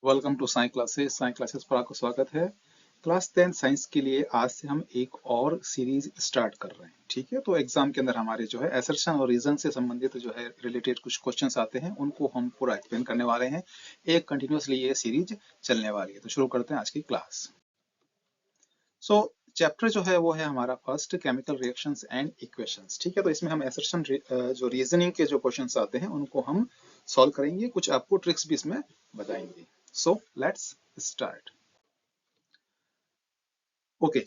Welcome to Sai classes पर आपका स्वागत है। क्लास 10 साइंस के लिए आज से हम एक और सीरीज स्टार्ट कर रहे हैं। ठीक है, तो एग्जाम के अंदर हमारे जो है असर्शन और रीजन से संबंधित जो है रिलेटेड कुछ क्वेश्चंस आते हैं, उनको हम पूरा एक्सप्लेन करने वाले हैं। एक कंटिन्यूसली ये सीरीज चलने वाली है। तो शुरू करते हैं आज की क्लास। सो चैप्टर जो है वो है हमारा first, chemical reactions and equations. ठीक है, तो इसमें हम असर्शन जो रीजनिंग के जो क्वेश्चंस आते हैं उनको हम सॉल्व करेंगे, कुछ आपको ट्रिक्स भी इसमें बताएंगे। So let's start. ओके,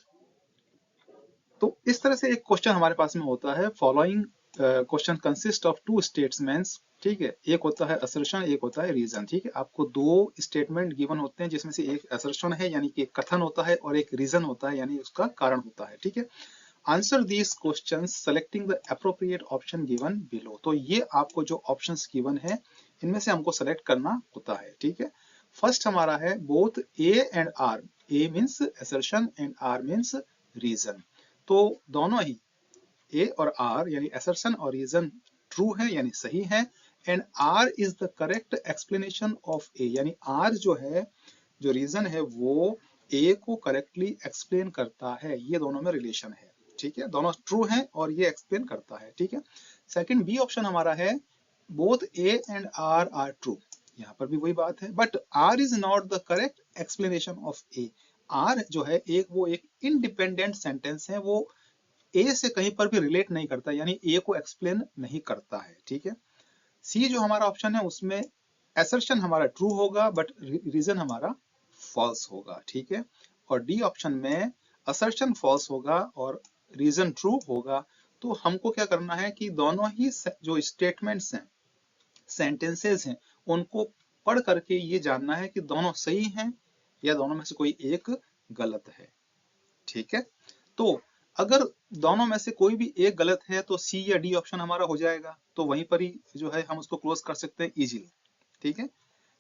तो इस तरह से एक क्वेश्चन हमारे पास में होता है। Following question consist of two statements. ठीक है, एक होता है असर्शन, एक होता है रीजन। ठीक है, आपको दो स्टेटमेंट गिवन होते हैं जिसमें से एक असर्शन है यानी कि कथन होता है और एक रीजन होता है यानी उसका कारण होता है। ठीक है, answer these questions selecting the appropriate option given below. तो ये आपको जो ऑप्शंस गिवन है इनमें से हमको सेलेक्ट करना होता है। ठीक है, फर्स्ट हमारा है both A and R. A means assertion and R means reason. तो दोनों ही ए और आर यानी असर्शन और रीजन ट्रू है यानी सही है, and R is the correct explanation of A, यानी आर जो है, जो रीजन है वो ए को करेक्टली एक्सप्लेन करता है। ये दोनों में रिलेशन है। ठीक है, दोनों ट्रू है और ये एक्सप्लेन करता है। ठीक है, सेकंड बी ऑप्शन हमारा है both A and R are true. यहाँ पर भी वही बात है, but R is not the correct explanation of A. R जो है वो एक इंडिपेंडेंट सेंटेंस है, वो ए से कहीं पर भी रिलेट नहीं करता, यानी ए को एक्सप्लेन नहीं करता है। ठीक है, सी जो हमारा ऑप्शन है उसमें असर्शन हमारा ट्रू होगा बट रीजन हमारा फॉल्स होगा। ठीक है, और डी ऑप्शन में असर्शन फॉल्स होगा और रीजन ट्रू होगा। तो हमको क्या करना है कि दोनों ही जो स्टेटमेंट्स हैं, सेंटेंसेस हैं, उनको पढ़ करके ये जानना है कि दोनों सही हैं या दोनों में से कोई एक गलत है। ठीक है, तो अगर दोनों में से कोई भी एक गलत है तो सी या डी ऑप्शन हमारा हो जाएगा, तो वहीं पर ही जो है हम उसको क्लोज कर सकते हैं इजीली। ठीक है,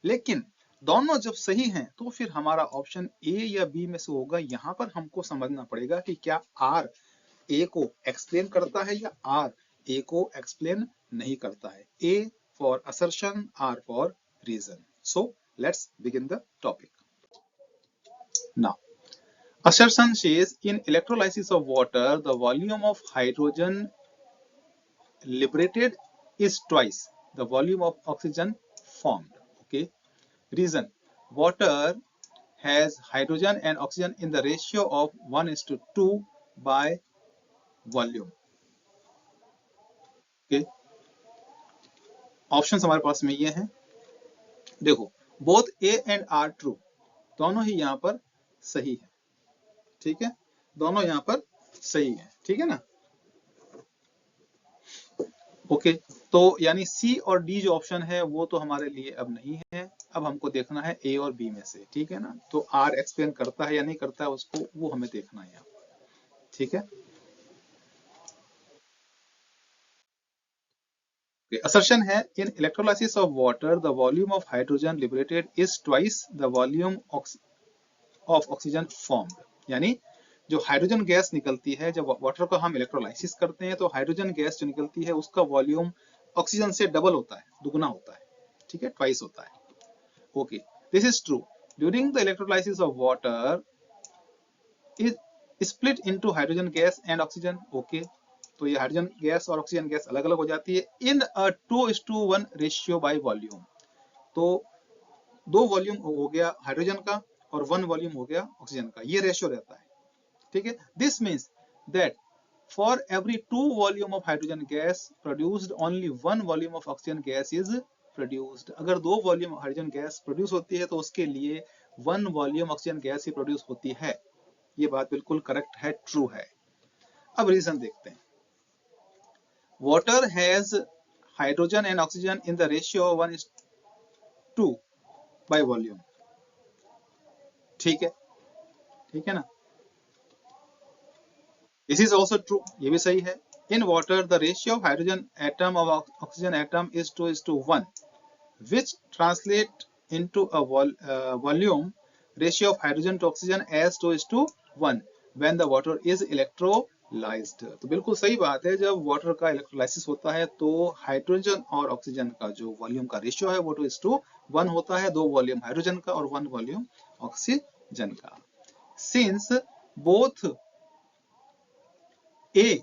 लेकिन दोनों जब सही हैं तो फिर हमारा ऑप्शन ए या बी में से होगा। यहां पर हमको समझना पड़ेगा कि क्या आर ए को एक्सप्लेन करता है या आर ए को एक्सप्लेन नहीं करता है। A for assertion, R for reason. So let's begin the topic now. Assertion says in electrolysis of water, the volume of hydrogen liberated is twice the volume of oxygen formed. Okay. Reason: water has hydrogen and oxygen in the ratio of 1:2 by volume. Okay. Options हमारे पास में ये हैं। देखो, both A and R true, दोनों ही यहाँ पर सही है। ठीक है, दोनों यहाँ पर सही है। ठीक है ना। ओके, तो यानी सी और डी जो ऑप्शन है वो तो हमारे लिए अब नहीं है। अब हमको देखना है ए और बी में से। ठीक है ना, तो आर एक्सप्लेन करता है या नहीं करता है उसको, वो हमें देखना है। ठीक है, असर्शन है in electrolysis of water the volume of hydrogen liberated is twice the volume of oxygen formed. यानी जो हाइड्रोजन गैस निकलती है, जब वाटर को हम इलेक्ट्रोलाइसिस करते हैं तो हाइड्रोजन गैस जो निकलती है उसका वॉल्यूम ऑक्सीजन से डबल होता है, दुगना होता है। ठीक है, ट्वाइस होता है। Okay, this is true. During the electrolysis of water, is split into hydrogen gas and oxygen. Okay, तो ये हाइड्रोजन गैस और ऑक्सीजन गैस अलग अलग हो जाती है इन अ 2:1 रेशियो बाय वॉल्यूम। तो 2 वॉल्यूम हो गया हाइड्रोजन का और 1 वॉल्यूम हो गया ऑक्सीजन का, ये रेशियो रहता है। ठीक है, this means that for every 2 volume of hydrogen gas produced only 1 volume of oxygen gas is produced. अगर 2 वॉल्यूम हाइड्रोजन गैस प्रोड्यूस होती है तो उसके लिए 1 वॉल्यूम ऑक्सीजन गैस ही प्रोड्यूस होती है। ये बात बिल्कुल करेक्ट है, ट्रू है। अब रीजन देखते हैं। Water has hydrogen and oxygen in the ratio 1:2 by volume. ठीक है, ठीक है ना। दिस इज ऑल्सो ट्रू, ये भी सही है। In water the ratio of hydrogen atom of oxygen atom is 2:1, which translate into a volume ratio of hydrogen to oxygen as 2:1 when the water is electrolyzed. Electrolysed. तो बिल्कुल सही बात है, जब वाटर का इलेक्ट्रोलाइसिस होता है तो हाइड्रोजन और ऑक्सीजन का जो वॉल्यूम का रेशियो है वो 2:1 होता है, 2 वॉल्यूम हाइड्रोजन का और 1 वॉल्यूम ऑक्सीजन का। Since both A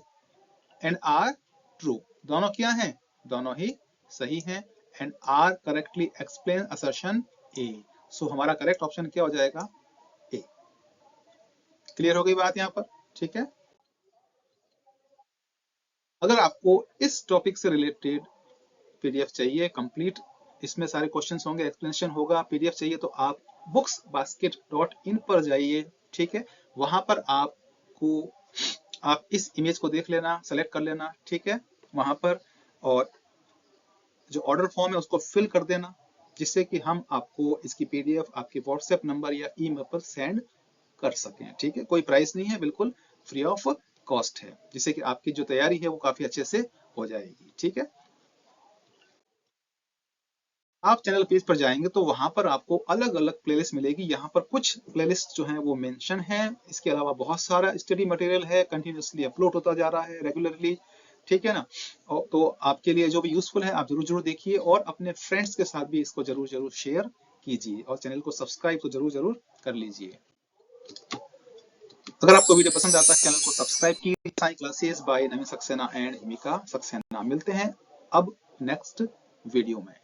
and R true, दोनों क्या हैं, दोनों ही सही हैं, and R correctly explain assertion A, so हमारा करेक्ट ऑप्शन क्या हो जाएगा, ए। क्लियर हो गई बात यहां पर, ठीक है। अगर आपको इस टॉपिक से रिलेटेड पीडीएफ चाहिए कंप्लीट, इसमें सारे क्वेश्चंस होंगे, एक्सप्लेनेशन होगा, पीडीएफ चाहिए तो आप booksbasket.in पर जाइए, ठीक है। वहां पर आपको, आप इस इमेज को देख लेना, सेलेक्ट कर लेना, ठीक है वहां पर, और जो ऑर्डर फॉर्म है उसको फिल कर देना, जिससे कि हम आपको इसकी पीडीएफ आपके व्हाट्सएप नंबर या ईमेल पर सेंड कर सकें, ठीक है। कोई प्राइस नहीं है, बिल्कुल फ्री ऑफ कॉस्ट है, जिससे कि आपकी जो तैयारी है वो काफी अच्छे से हो जाएगी, ठीक है। आप चैनल पेज पर जाएंगे तो वहां पर आपको अलग अलग प्लेलिस्ट मिलेगी, यहाँ पर कुछ प्लेलिस्ट जो है वो मेंशन है, इसके अलावा बहुत सारा स्टडी मटेरियल है, कंटिन्यूसली अपलोड होता जा रहा है रेगुलरली, ठीक है ना। और तो आपके लिए जो भी यूजफुल है आप जरूर जरूर देखिए, और अपने फ्रेंड्स के साथ भी इसको जरूर जरूर शेयर कीजिए, और चैनल को सब्सक्राइब तो जरूर जरूर कर लीजिए। अगर आपको वीडियो पसंद आता है चैनल को सब्सक्राइब कीजिए। Sai classes bye Naveen Saxena and Himika Saxena. मिलते हैं अब नेक्स्ट वीडियो में।